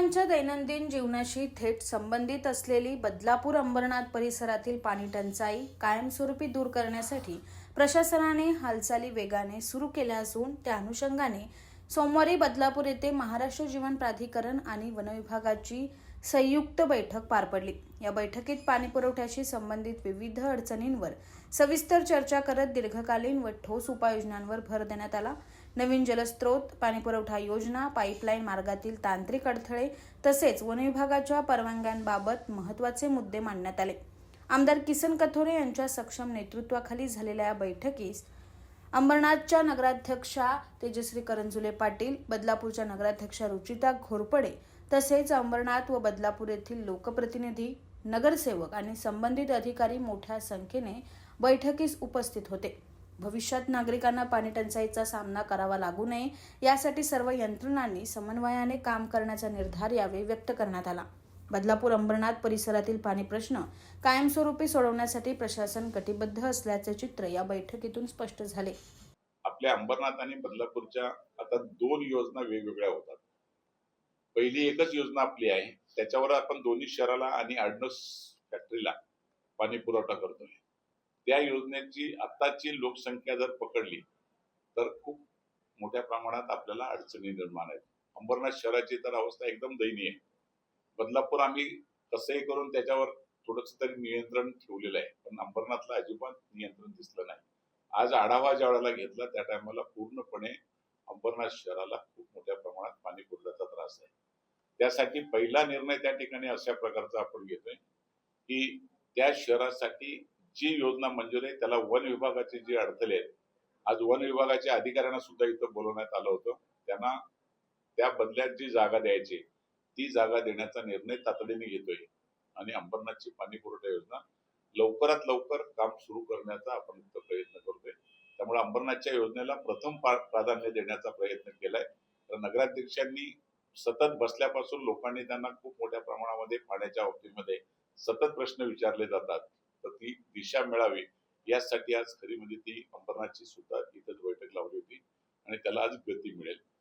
नागरिकांच्या दैनंदिन जीवनाशी थेट संबंधित असलेली बदलापूर अंबरनाथ परिसरातील पाणी टंचाई कायमस्वरूपी दूर करण्यासाठी प्रशासनाने हालचाली वेगाने सुरू केल्या असून त्या अनुषंगाने सोमवारी बदलापूर येथे महाराष्ट्र जीवन प्राधिकरण आणि वनविभागाची संयुक्त बैठक पार पडली। या बैठकीत पाणी पुरवठ्याशी संबंधित विविध अडचणींवर सविस्तर चर्चा करत दीर्घकालीन व ठोस उपाययोजनांवर भर देण्यात आला। नवीन जलस्रोत, पाणीपुरवठा योजना, पाईपलाईन मार्गातील तांत्रिक अडथळे तसेच वनविभागाच्या परवानग्यांबाबत महत्त्वाचे मुद्दे मांडण्यात आले। आमदार किसन कथोरे यांच्या सक्षम नेतृत्वाखाली झालेल्या या बैठकीस अंबरनाथच्या नगराध्यक्षा तेजश्री करंजुले पाटील, बदलापूरच्या नगराध्यक्षा रुचिता घोरपडे तसेच अंबरनाथ व बदलापूर येथील लोकप्रतिनिधी, नगरसेवक आणि संबंधित अधिकारी मोठ्या संख्येने बैठकीस उपस्थित होते। भविष्यात नागरिकांना पाणी टंचाईचा सामना करावा लागू नये यासाठी सर्व यंत्रणांनी समन्वयाने काम करण्याचा निर्धार यावेळी व्यक्त करण्यात आला। बदलापूर अंबरनाथ परिसरातील पाणी प्रश्न कायमस्वरूपी सोडवण्यासाठी प्रशासन कटिबद्ध असल्याचे चित्र या बैठकीतून स्पष्ट झाले। आपल्या अंबरनाथ आणि बदलापूरच्या आता दोन योजना वेगवेगळ्या होतात। पहिली एकच योजना आपली आहे, त्याच्यावर आपण दोन्ही शहराला आणि आडनस फॅक्टरीला पाणी पुरवठा करतोय। त्या योजनेची आताची लोकसंख्या जर पकडली तर खूप मोठ्या प्रमाणात आपल्याला अडचणी निर्माण आहेत। अंबरनाथ शहराची तर अवस्था एकदम दयनीय आहे। बदलापूर आम्ही कसंही करून त्याच्यावर थोडंसं तरी नियंत्रण ठेवलेलं आहे, पण अंबरनाथला अजिबात नियंत्रण दिसलं नाही। आज आढावा ज्या वेळेला घेतला त्या टायमाला पूर्णपणे अंबरनाथ शहराला खूप मोठ्या प्रमाणात पाणी पुरवठ्याचा त्रास आहे। त्यासाठी पहिला निर्णय त्या ठिकाणी अशा प्रकारचा आपण घेतोय की त्या शहरासाठी जी योजना मंजूर आहे त्याला वन विभागाचे जे अडथळे आहेत, आज वन विभागाच्या अधिकाऱ्यांना सुद्धा इथं बोलवण्यात आलं होतं। त्यांना त्या बदल्यात जी जागा द्यायची ती जागा देण्याचा निर्णय तातडीने घेतोय आणि अंबरनाथची पाणी पुरवठा योजना लवकरात लवकर काम सुरू करण्याचा आपण प्रयत्न करतोय। त्यामुळे अंबरनाथच्या योजनेला प्रथम प्राधान्य देण्याचा प्रयत्न केलाय। तर नगराध्यक्षांनी सतत बसल्यापासून लोकांनी त्यांना खूप मोठ्या प्रमाणामध्ये पाण्याच्या बाबतीमध्ये सतत प्रश्न विचारले जातात, तर ती दिशा मिळावी यासाठी आज खरी म्हणजे ती अंबरनाथची सुद्धा इथं बैठक लावली होती आणि त्याला आज गती मिळेल।